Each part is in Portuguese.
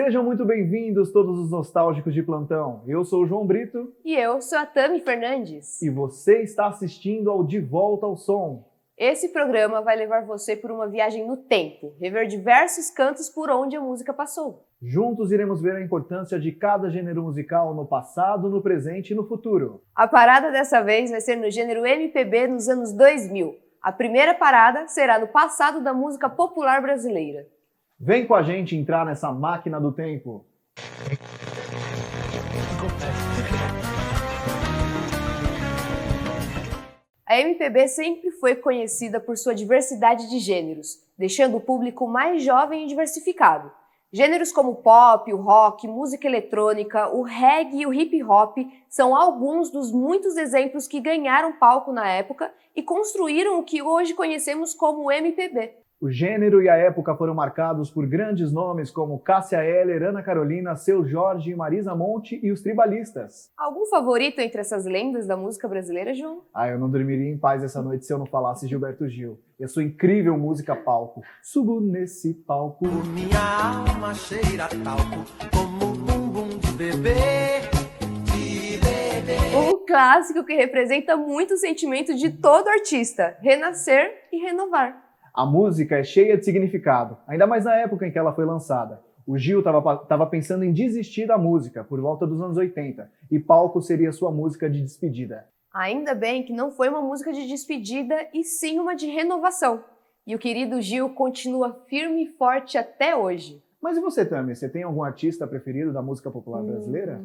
Sejam muito bem-vindos todos os nostálgicos de plantão. Eu sou o João Brito. E eu sou a Tami Fernandes. E você está assistindo ao De Volta ao Som. Esse programa vai levar você por uma viagem no tempo, rever diversos cantos por onde a música passou. Juntos iremos ver a importância de cada gênero musical no passado, no presente e no futuro. A parada dessa vez vai ser no gênero MPB nos anos 2000. A primeira parada será no passado da música popular brasileira. Vem com a gente entrar nessa máquina do tempo. A MPB sempre foi conhecida por sua diversidade de gêneros, deixando o público mais jovem e diversificado. Gêneros como o pop, o rock, música eletrônica, o reggae e o hip hop são alguns dos muitos exemplos que ganharam palco na época e construíram o que hoje conhecemos como MPB. O gênero e a época foram marcados por grandes nomes como Cássia Eller, Ana Carolina, Seu Jorge, Marisa Monte e os Tribalistas. Algum favorito entre essas lendas da música brasileira, João? Eu não dormiria em paz essa noite se eu não falasse Gilberto Gil. E a sua incrível música palco. Subo nesse palco. Minha alma cheira talco, como um bumbum de bebê. Um clássico que representa muito o sentimento de todo artista, renascer e renovar. A música é cheia de significado, ainda mais na época em que ela foi lançada. O Gil estava pensando em desistir da música por volta dos anos 80, e Palco seria sua música de despedida. Ainda bem que não foi uma música de despedida, e sim uma de renovação. E o querido Gil continua firme e forte até hoje. Mas e você, Tami? Você tem algum artista preferido da música popular brasileira?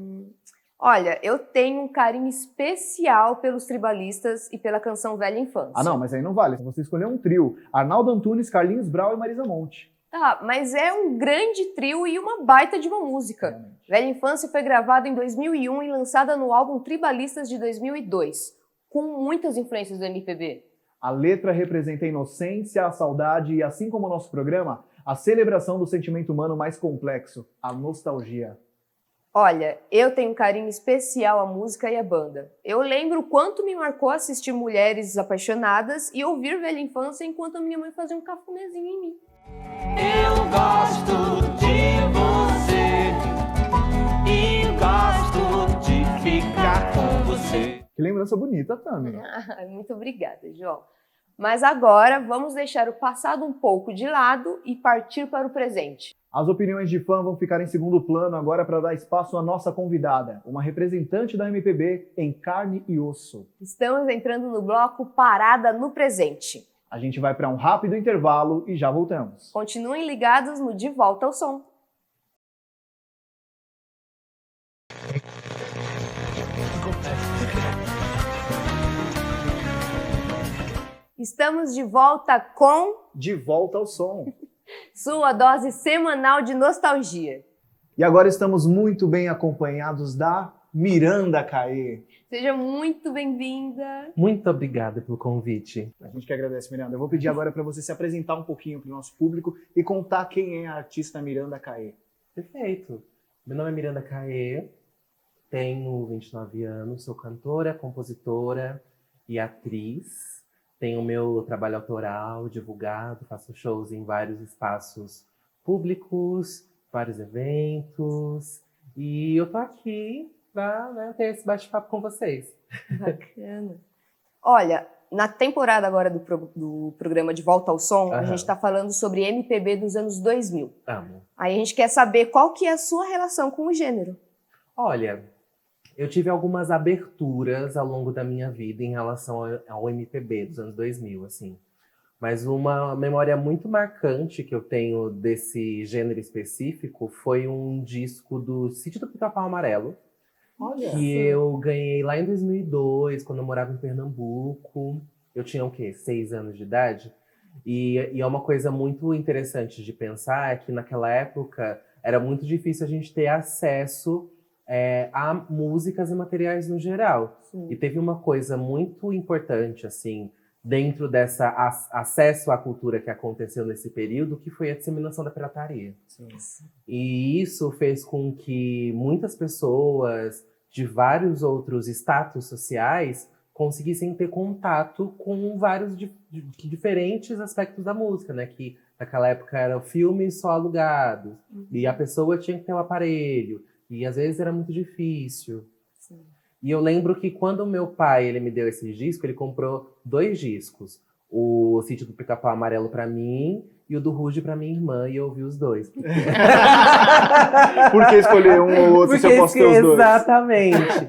Olha, eu tenho um carinho especial pelos Tribalistas e pela canção Velha Infância. Não, mas aí não vale. Você escolheu um trio. Arnaldo Antunes, Carlinhos Brau e Marisa Monte. Tá, mas é um grande trio e uma baita de uma música. Realmente. Velha Infância foi gravada em 2001 e lançada no álbum Tribalistas de 2002, com muitas influências do MPB. A letra representa a inocência, a saudade e, assim como o nosso programa, a celebração do sentimento humano mais complexo, a nostalgia. Olha, eu tenho um carinho especial à música e à banda. Eu lembro o quanto me marcou assistir Mulheres Apaixonadas e ouvir Velha Infância enquanto a minha mãe fazia um cafunézinho em mim. Eu gosto de você e gosto de ficar com você. Que lembrança bonita, Tami. Muito obrigada, João. Mas agora vamos deixar o passado um pouco de lado e partir para o presente. As opiniões de fã vão ficar em segundo plano agora para dar espaço à nossa convidada, uma representante da MPB em carne e osso. Estamos entrando no bloco Parada no Presente. A gente vai para um rápido intervalo e já voltamos. Continuem ligados no De Volta ao Som. Estamos de volta com De volta ao som. sua dose semanal de nostalgia. E agora estamos muito bem acompanhados da Miranda Caê. Seja muito bem-vinda. Muito obrigada pelo convite. A gente que agradece, Miranda. Eu vou pedir agora para você se apresentar um pouquinho para o nosso público e contar quem é a artista Miranda Caê. Perfeito. Meu nome é Miranda Caê, tenho 29 anos, sou cantora, compositora e atriz. Tenho meu trabalho autoral divulgado, faço shows em vários espaços públicos, vários eventos. E eu tô aqui para ter esse bate-papo com vocês. Bacana. Olha, na temporada agora do programa De Volta ao Som, a Aham. gente está falando sobre MPB dos anos 2000. Amo. Aí a gente quer saber qual que é a sua relação com o gênero. Olha, eu tive algumas aberturas ao longo da minha vida em relação ao MPB dos anos 2000, assim. Mas uma memória muito marcante que eu tenho desse gênero específico foi um disco do Sítio do Pica-Pau Amarelo, Olha. que eu ganhei lá em 2002, quando eu morava em Pernambuco. Eu tinha, 6 anos de idade. E é uma coisa muito interessante de pensar é que naquela época era muito difícil a gente ter acesso a músicas e materiais no geral. Sim. E teve uma coisa muito importante, assim, dentro dessa acesso à cultura que aconteceu nesse período, que foi a disseminação da pirataria. Sim. E isso fez com que muitas pessoas de vários outros status sociais conseguissem ter contato com vários diferentes aspectos da música, né? Que naquela época era o filme só alugado, e a pessoa tinha que ter um aparelho, e às vezes era muito difícil. Sim. E eu lembro que quando o meu pai ele me deu esse disco, ele comprou 2 discos. O Sítio do Pica-Pau Amarelo pra mim e o do Ruge pra minha irmã, e eu ouvi os dois. Por que escolher um ou outro se eu posso ter os dois? Exatamente.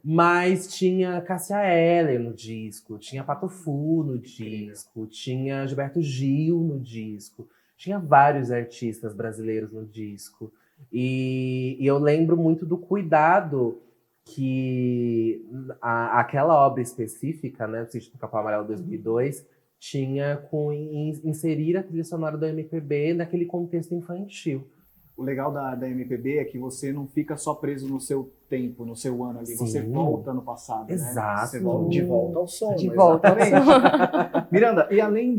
Mas tinha Cássia Eller no disco, tinha Pato Fu no disco, tinha Gilberto Gil no disco, tinha vários artistas brasileiros no disco. E eu lembro muito do cuidado que aquela obra específica, né, o Sítio do Pica-Pau Amarelo 2002, tinha com inserir a trilha sonora da MPB naquele contexto infantil. O legal da MPB é que você não fica só preso no seu tempo, no seu ano ali. Você Sim. volta no passado, Exato. né? Você volta de volta ao som. De volta ao exatamente. Miranda, e além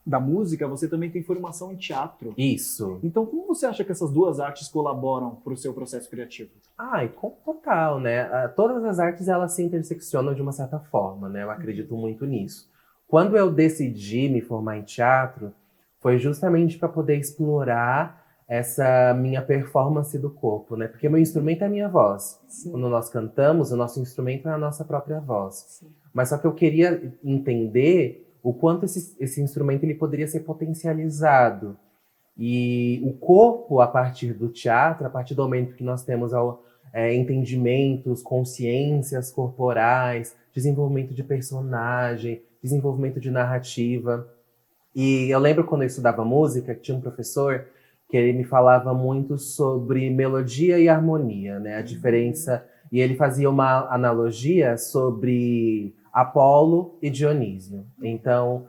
da música, você também tem formação em teatro. Isso. Então, como você acha que essas duas artes colaboram para o seu processo criativo? Ai, total, né? Todas as artes, elas se interseccionam de uma certa forma, né? Eu acredito muito nisso. Quando eu decidi me formar em teatro, foi justamente para poder explorar essa minha performance do corpo, né? Porque meu instrumento é a minha voz. Sim. Quando nós cantamos, o nosso instrumento é a nossa própria voz. Sim. Mas só que eu queria entender o quanto esse instrumento ele poderia ser potencializado. E o corpo, a partir do teatro, a partir do momento que nós temos entendimentos, consciências corporais, desenvolvimento de personagem, desenvolvimento de narrativa. E eu lembro quando eu estudava música, que tinha um professor que ele me falava muito sobre melodia e harmonia, né? A diferença. E ele fazia uma analogia sobre Apolo e Dionísio. Então,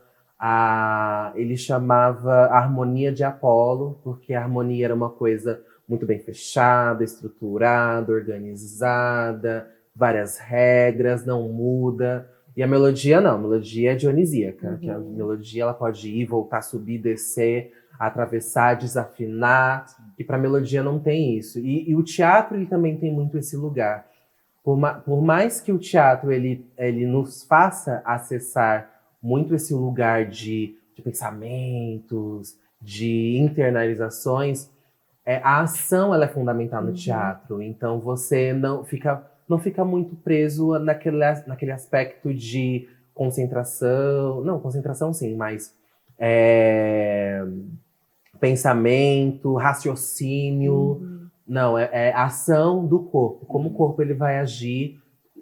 ele chamava a harmonia de Apolo, porque a harmonia era uma coisa muito bem fechada, estruturada, organizada, várias regras, não muda. E a melodia não, a melodia é dionisíaca, que a melodia ela pode ir, voltar, subir, descer, atravessar, desafinar, e para a melodia não tem isso. E o teatro ele também tem muito esse lugar. Por mais que o teatro ele nos faça acessar muito esse lugar de pensamentos, de internalizações, a ação ela é fundamental no teatro. Então você não fica muito preso naquele aspecto de concentração. Não, concentração sim, mas pensamento, raciocínio. Não, é ação do corpo. Como o corpo ele vai agir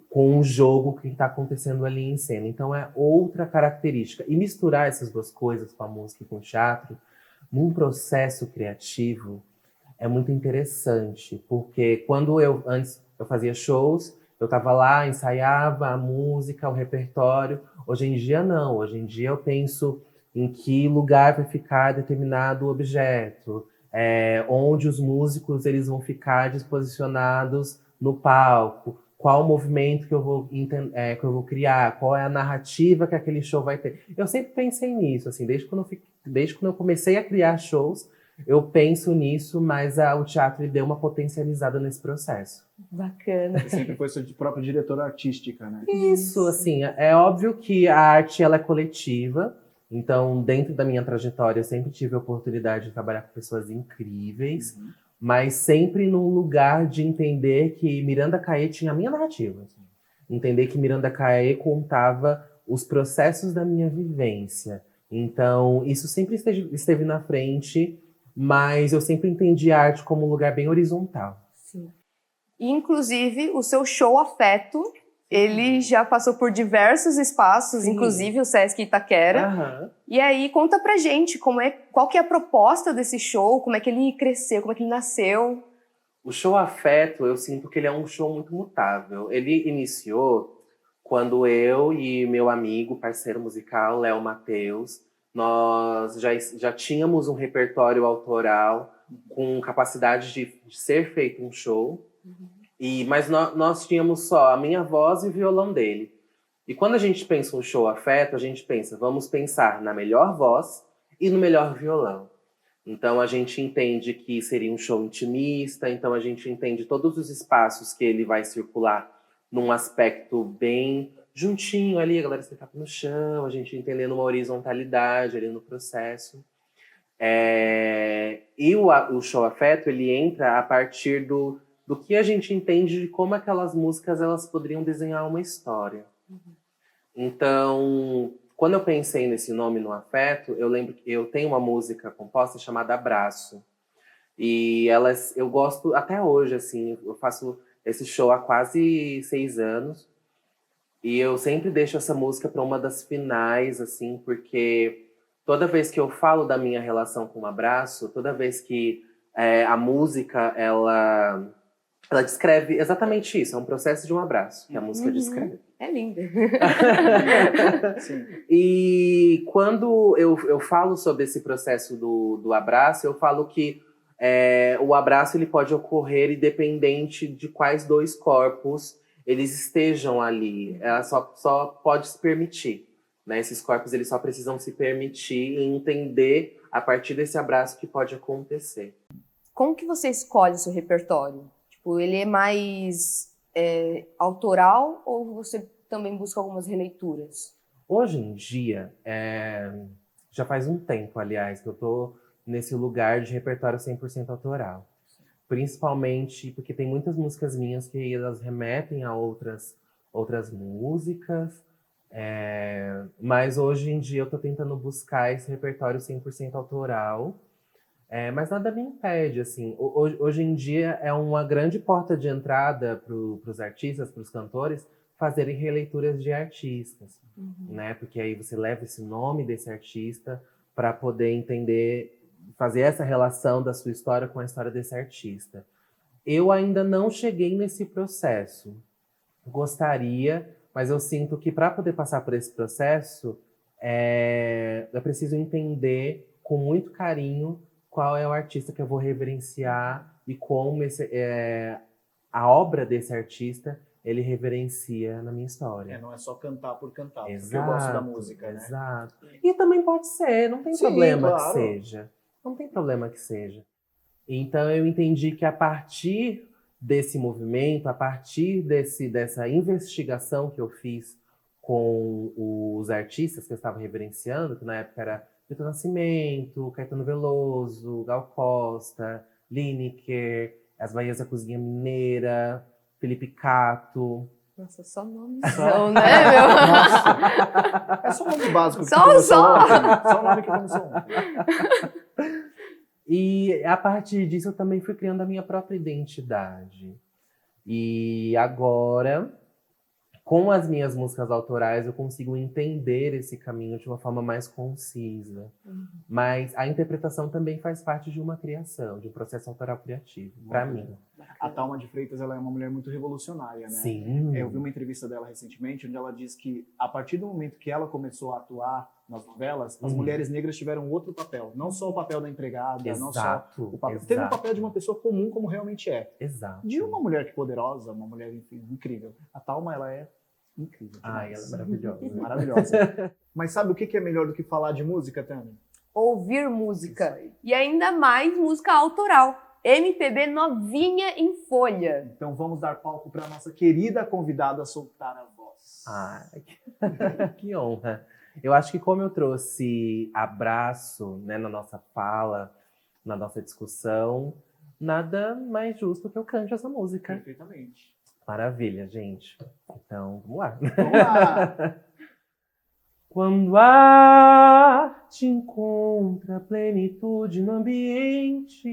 com o jogo que está acontecendo ali em cena. Então é outra característica. E misturar essas duas coisas, com a música e com o teatro, num processo criativo, é muito interessante. Porque quando antes eu fazia shows, eu estava lá, ensaiava a música, o repertório. Hoje em dia não. Hoje em dia eu penso em que lugar vai ficar determinado objeto, onde os músicos eles vão ficar disposicionados no palco, qual o movimento que eu vou criar, qual é a narrativa que aquele show vai ter. Eu sempre pensei nisso, assim, desde quando eu comecei a criar shows, eu penso nisso, mas o teatro ele deu uma potencializada nesse processo. Bacana. Você sempre foi sua própria diretora artística, né? Isso, assim, é óbvio que a arte ela é coletiva. Então, dentro da minha trajetória, eu sempre tive a oportunidade de trabalhar com pessoas incríveis, mas sempre num lugar de entender que Miranda Caê tinha a minha narrativa. Entender que Miranda Caê contava os processos da minha vivência. Então, isso sempre esteve na frente, mas eu sempre entendi a arte como um lugar bem horizontal. Sim. E, inclusive, o seu show Afeto, ele já passou por diversos espaços, Sim. Inclusive o Sesc Itaquera. E aí, conta pra gente qual que é a proposta desse show, como é que ele cresceu, como é que ele nasceu. O show Afeto, eu sinto que ele é um show muito mutável. Ele iniciou quando eu e meu amigo, parceiro musical, Léo Matheus, nós já tínhamos um repertório autoral com capacidade de ser feito um show. Mas nós tínhamos só a minha voz e o violão dele. E quando a gente pensa um show Afeto, a gente pensa, vamos pensar na melhor voz e no melhor violão. Então a gente entende que seria um show intimista, então a gente entende todos os espaços que ele vai circular num aspecto bem juntinho ali, a galera sentada no chão, a gente entendendo uma horizontalidade ali no processo. E o show afeto, ele entra a partir do que a gente entende de como aquelas músicas elas poderiam desenhar uma história. Então, quando eu pensei nesse nome no afeto, eu lembro que eu tenho uma música composta chamada Abraço. E eu gosto até hoje, assim, eu faço esse show há quase 6 anos. E eu sempre deixo essa música para uma das finais, assim, porque toda vez que eu falo da minha relação com o abraço, toda vez que a música, ela descreve exatamente isso. É um processo de um abraço que a música descreve. É linda. Sim. E quando eu falo sobre esse processo do abraço, eu falo que o abraço ele pode ocorrer independente de quais dois corpos eles estejam ali. Ela só pode se permitir. Né? Esses corpos eles só precisam se permitir e entender a partir desse abraço que pode acontecer. Como que você escolhe o seu repertório? Tipo, ele é mais autoral ou você também busca algumas releituras? Hoje em dia, já faz um tempo, aliás, que eu tô nesse lugar de repertório 100% autoral. Principalmente porque tem muitas músicas minhas que elas remetem a outras músicas. Mas hoje em dia eu tô tentando buscar esse repertório 100% autoral. Mas nada me impede, assim. Hoje em dia é uma grande porta de entrada para os artistas, para os cantores, fazerem releituras de artistas, né? Porque aí você leva esse nome desse artista para poder entender, fazer essa relação da sua história com a história desse artista. Eu ainda não cheguei nesse processo. Gostaria, mas eu sinto que para poder passar por esse processo, eu preciso entender com muito carinho qual é o artista que eu vou reverenciar e como a obra desse artista ele reverencia na minha história. Não é só cantar por cantar, Exato, porque eu gosto da música, né? Exato. E também pode ser, não tem Sim, problema claro. que seja. Não tem problema que seja. Então eu entendi que a partir desse movimento, a partir dessa investigação que eu fiz com os artistas que eu estava reverenciando, que na época era Milton Nascimento, Caetano Veloso, Gal Costa, Lineker, As Bahias da Cozinha Mineira, Felipe Cato. Nossa, só nome Só- não, né, meu? Nossa. É só um nome básico. Só- que começou só. ontem. Só o nome que começou ontem. E a partir disso eu também fui criando a minha própria identidade. E agora, com as minhas músicas autorais, eu consigo entender esse caminho de uma forma mais concisa. Mas a interpretação também faz parte de uma criação, de um processo autoral criativo, para mim. A Thalma de Freitas ela é uma mulher muito revolucionária, né? Sim. Eu vi uma entrevista dela recentemente, onde ela diz que a partir do momento que ela começou a atuar nas novelas, as mulheres negras tiveram outro papel. Não só o papel da empregada, não só Exato, o papel. exato. Teve o papel de uma pessoa comum, como realmente é. Exato. De uma mulher que poderosa, uma mulher, enfim, incrível. A Thalma, ela é incrível. Ai, ela demais. é maravilhosa. Maravilhosa. Mas sabe o que é melhor do que falar de música, Tânia? Ouvir música. Isso aí. E ainda mais música autoral. MPB novinha em folha. Então vamos dar palco para nossa querida convidada soltar a voz. Ai, que honra. Eu acho que como eu trouxe abraço, né, na nossa fala, na nossa discussão, nada mais justo que eu cante essa música. Perfeitamente. Maravilha, gente. Então, vamos lá. Vamos lá. Quando a arte encontra plenitude no ambiente,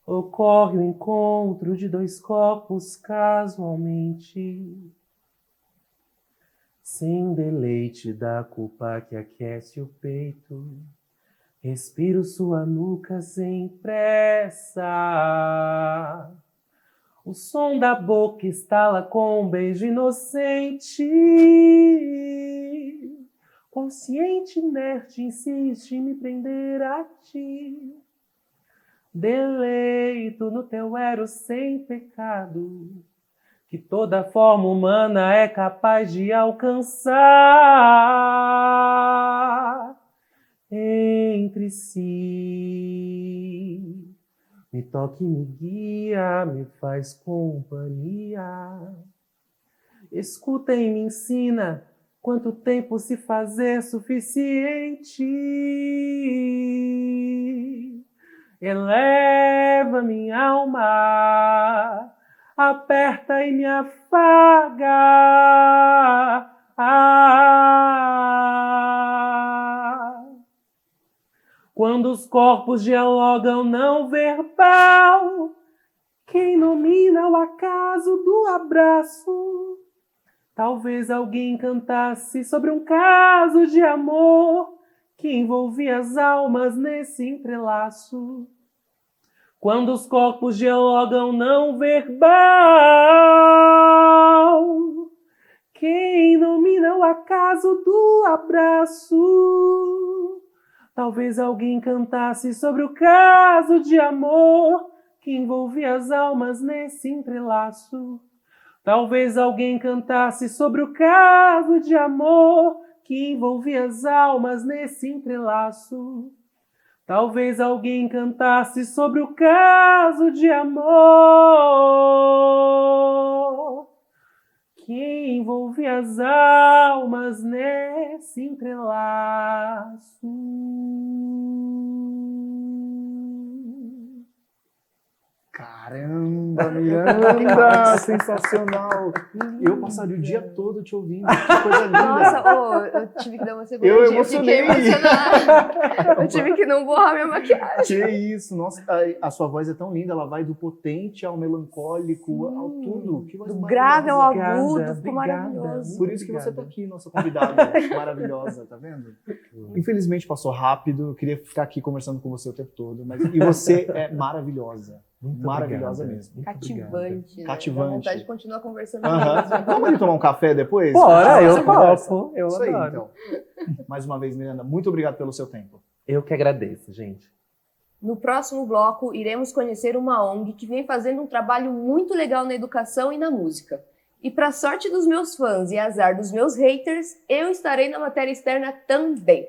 ocorre o encontro de dois corpos casualmente, sem deleite da culpa que aquece o peito. Respiro sua nuca sem pressa. O som da boca estala com um beijo inocente. Consciente, inerte, insiste em me prender a ti. Deleito no teu ero sem pecado, que toda forma humana é capaz de alcançar entre si. Me toca e me guia, me faz companhia. Escuta e me ensina quanto tempo se fazer suficiente. Eleva minha alma, aperta e me afaga. Quando os corpos dialogam não verbal, quem nomina o acaso do abraço? Talvez alguém cantasse sobre um caso de amor que envolvia as almas nesse entrelaço. Quando os corpos dialogam não verbal, quem domina o acaso do abraço? Talvez alguém cantasse sobre o caso de amor que envolvia as almas nesse entrelaço. Talvez alguém cantasse sobre o caso de amor que envolvia as almas nesse entrelaço. Talvez alguém cantasse sobre o caso de amor que envolvia as almas nesse entrelaço. Caramba, Miranda! Sensacional! Eu passaria o dia todo te ouvindo. Que coisa linda! Nossa, eu tive que dar uma segunda. Eu Eu fiquei emocionei. emocionada. Eu tive que não borrar minha maquiagem. Que isso! Nossa, a sua voz é tão linda. Ela vai do potente ao melancólico, ao tudo. Que voz Do grave ao maravilhosa. agudo, ficou maravilhoso. Por isso que você tá aqui, nossa convidada maravilhosa, tá vendo? Infelizmente passou rápido, eu queria ficar aqui conversando com você o tempo todo, mas e você é maravilhosa. Muito Maravilhosa obrigado. mesmo. Muito obrigado. Cativante. Né? Cativante. Dá vontade de continuar conversando. Aham. Vamos ali tomar um café depois? Bora, eu Você conversa? topo. Eu Isso aí, adoro. então. Mais uma vez, Miranda, muito obrigado pelo seu tempo. Eu que agradeço, gente. No próximo bloco, iremos conhecer uma ONG que vem fazendo um trabalho muito legal na educação e na música. E para sorte dos meus fãs e azar dos meus haters, eu estarei na matéria externa também.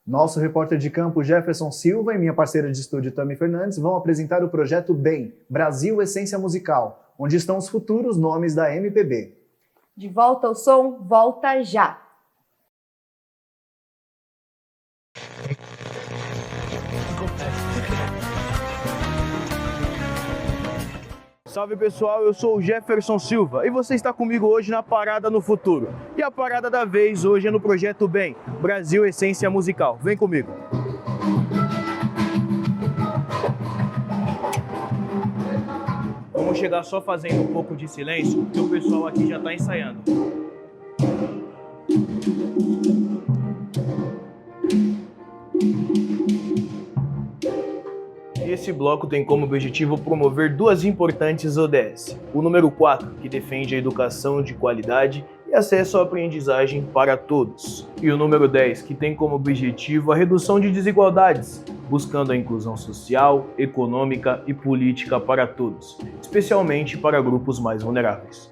Nosso repórter de campo, Jefferson Silva, e minha parceira de estúdio, Tami Fernandes, vão apresentar o projeto BEM, Brasil Essência Musical, onde estão os futuros nomes da MPB. De volta ao som, volta já! Salve pessoal, eu sou o Jefferson Silva e você está comigo hoje na Parada no Futuro. E a parada da vez hoje é no projeto BEM, Brasil Essência Musical. Vem comigo. Vamos chegar só fazendo um pouco de silêncio, porque o pessoal aqui já está ensaiando. Esse bloco tem como objetivo promover duas importantes ODS. O número 4, que defende a educação de qualidade e acesso à aprendizagem para todos. E o número 10, que tem como objetivo a redução de desigualdades, buscando a inclusão social, econômica e política para todos, especialmente para grupos mais vulneráveis.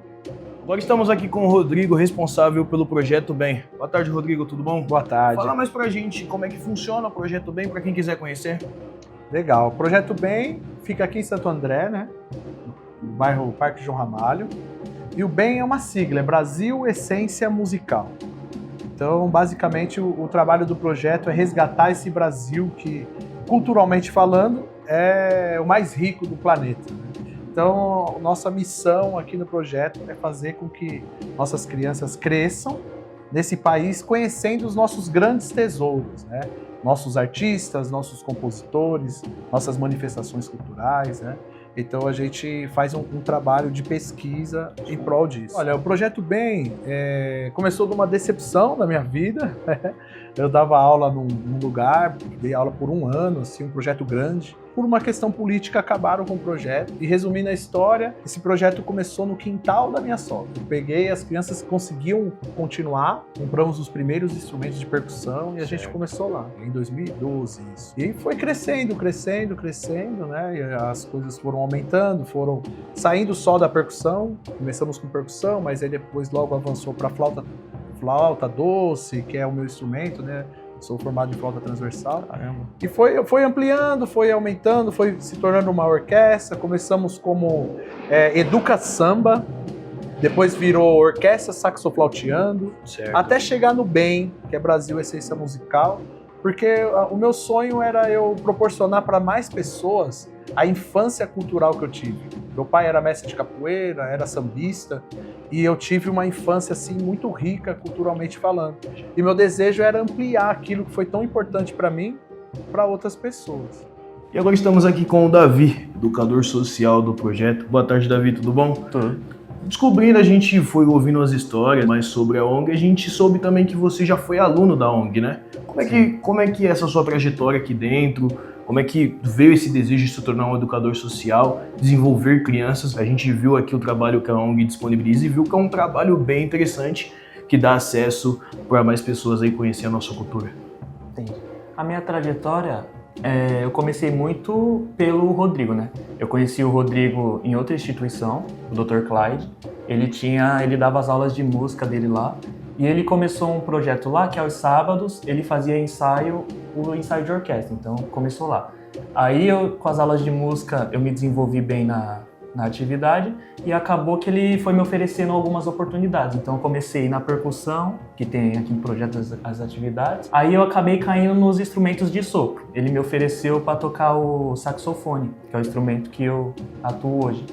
Agora estamos aqui com o Rodrigo, responsável pelo Projeto BEM. Boa tarde, Rodrigo, tudo bom? Boa tarde. Fala mais pra gente como é que funciona o Projeto BEM, para quem quiser conhecer. Legal. O Projeto BEM fica aqui em Santo André, né? No bairro Parque João Ramalho. E o BEM é uma sigla, é Brasil Essência Musical. Então, basicamente, o trabalho do projeto é resgatar esse Brasil que, culturalmente falando, é o mais rico do planeta. Então, nossa missão aqui no projeto é fazer com que nossas crianças cresçam nesse país conhecendo os nossos grandes tesouros, né? Nossos artistas, nossos compositores, nossas manifestações culturais, né? Então a gente faz um trabalho de pesquisa em prol disso. Olha, o Projeto BEM começou numa decepção na minha vida. Eu dava aula num lugar, dei aula por um ano, assim, um projeto grande. Por uma questão política, acabaram com o projeto. E resumindo a história, esse projeto começou no quintal da minha sogra. Eu peguei, as crianças conseguiam continuar, compramos os primeiros instrumentos de percussão e a gente começou lá, em 2012 isso. E foi crescendo, né? E as coisas foram aumentando, foram saindo só da percussão. Começamos com percussão, mas aí depois logo avançou para flauta doce, que é o meu instrumento, né? Sou formado em flauta transversal. Caramba. E foi ampliando, foi aumentando, foi se tornando uma orquestra. Começamos como Educa Samba, depois virou Orquestra Saxoflauteando, Certo. até chegar no BEM, que é Brasil Essência Musical, porque o meu sonho era eu proporcionar para mais pessoas a infância cultural que eu tive. Meu pai era mestre de capoeira, era sambista, e eu tive uma infância assim muito rica culturalmente falando. E meu desejo era ampliar aquilo que foi tão importante para mim para outras pessoas. E agora estamos aqui com o Davi, educador social do projeto. Boa tarde, Davi, tudo bom? Tudo. Descobrindo, a gente foi ouvindo as histórias mais sobre a ONG, a gente soube também que você já foi aluno da ONG, né? Como é que é essa sua trajetória aqui dentro? Como é que veio esse desejo de se tornar um educador social, desenvolver crianças? A gente viu aqui o trabalho que a ONG disponibiliza e viu que é um trabalho bem interessante que dá acesso para mais pessoas aí conhecer a nossa cultura. Entendi. A minha trajetória, eu comecei muito pelo Rodrigo, né? Eu conheci o Rodrigo em outra instituição, o Dr. Clyde. Ele dava as aulas de música dele lá. E ele começou um projeto lá que aos sábados ele fazia o ensaio de orquestra, então começou lá. Aí com as aulas de música eu me desenvolvi bem na atividade e acabou que ele foi me oferecendo algumas oportunidades. Então eu comecei na percussão, que tem aqui no projeto as atividades. Aí eu acabei caindo nos instrumentos de sopro. Ele me ofereceu para tocar o saxofone, que é o instrumento que eu atuo hoje.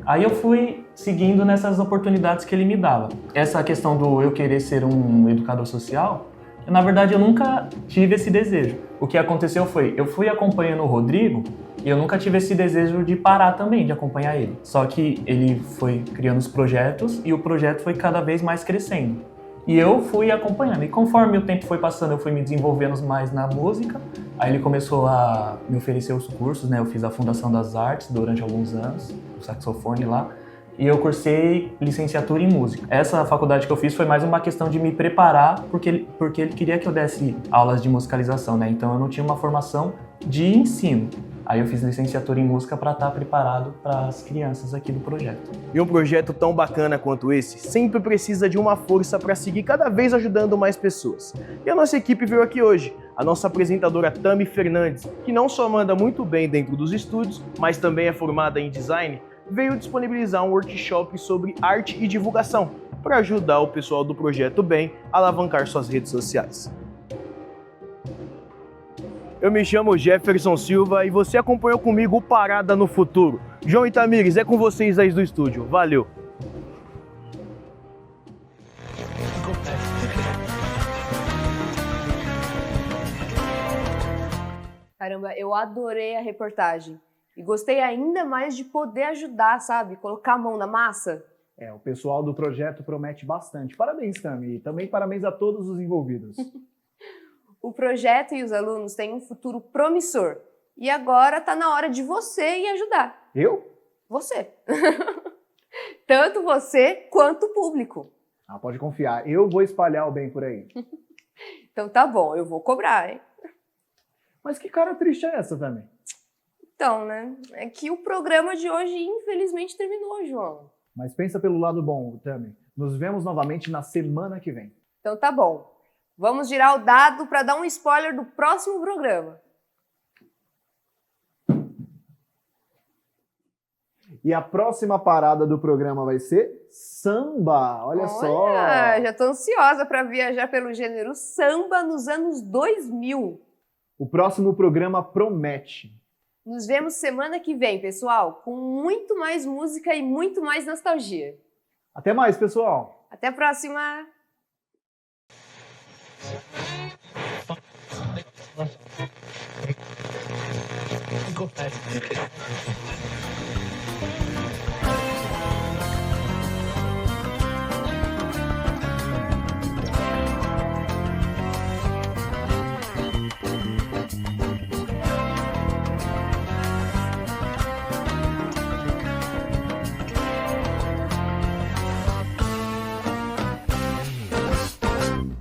Aí eu fui seguindo nessas oportunidades que ele me dava. Essa questão do eu querer ser um educador social, na verdade eu nunca tive esse desejo. O que aconteceu foi, eu fui acompanhando o Rodrigo e eu nunca tive esse desejo de parar também, de acompanhar ele. Só que ele foi criando os projetos e o projeto foi cada vez mais crescendo. E eu fui acompanhando. E conforme o tempo foi passando, eu fui me desenvolvendo mais na música. Aí ele começou a me oferecer os cursos, né? Eu fiz a Fundação das Artes durante alguns anos, o saxofone lá. E eu cursei licenciatura em música. Essa faculdade que eu fiz foi mais uma questão de me preparar, porque ele queria que eu desse aulas de musicalização, né? Então eu não tinha uma formação de ensino. Aí eu fiz licenciatura em música para estar preparado para as crianças aqui do projeto. E um projeto tão bacana quanto esse sempre precisa de uma força para seguir cada vez ajudando mais pessoas. E a nossa equipe veio aqui hoje, a nossa apresentadora Tami Fernandes, que não só manda muito bem dentro dos estúdios, mas também é formada em design, veio disponibilizar um workshop sobre arte e divulgação para ajudar o pessoal do Projeto Bem a alavancar suas redes sociais. Eu me chamo Jefferson Silva e você acompanhou comigo o Parada no Futuro. João e Tamires, é com vocês aí do estúdio. Valeu! Caramba, eu adorei a reportagem. E gostei ainda mais de poder ajudar, sabe? Colocar a mão na massa. O pessoal do projeto promete bastante. Parabéns, Tami. E também parabéns a todos os envolvidos. O projeto e os alunos têm um futuro promissor. E agora está na hora de você ir ajudar. Eu? Você. Tanto você quanto o público. Pode confiar. Eu vou espalhar o bem por aí. Então tá bom, eu vou cobrar, hein? Mas que cara triste é essa, Tami? Então, né? É que o programa de hoje infelizmente terminou, João. Mas pensa pelo lado bom, Tami. Nos vemos novamente na semana que vem. Então tá bom. Vamos girar o dado para dar um spoiler do próximo programa. E a próxima parada do programa vai ser samba. Olha só. Já tô ansiosa para viajar pelo gênero samba nos anos 2000. O próximo programa promete. Nos vemos semana que vem, pessoal, com muito mais música e muito mais nostalgia. Até mais, pessoal. Até a próxima. Go ahead.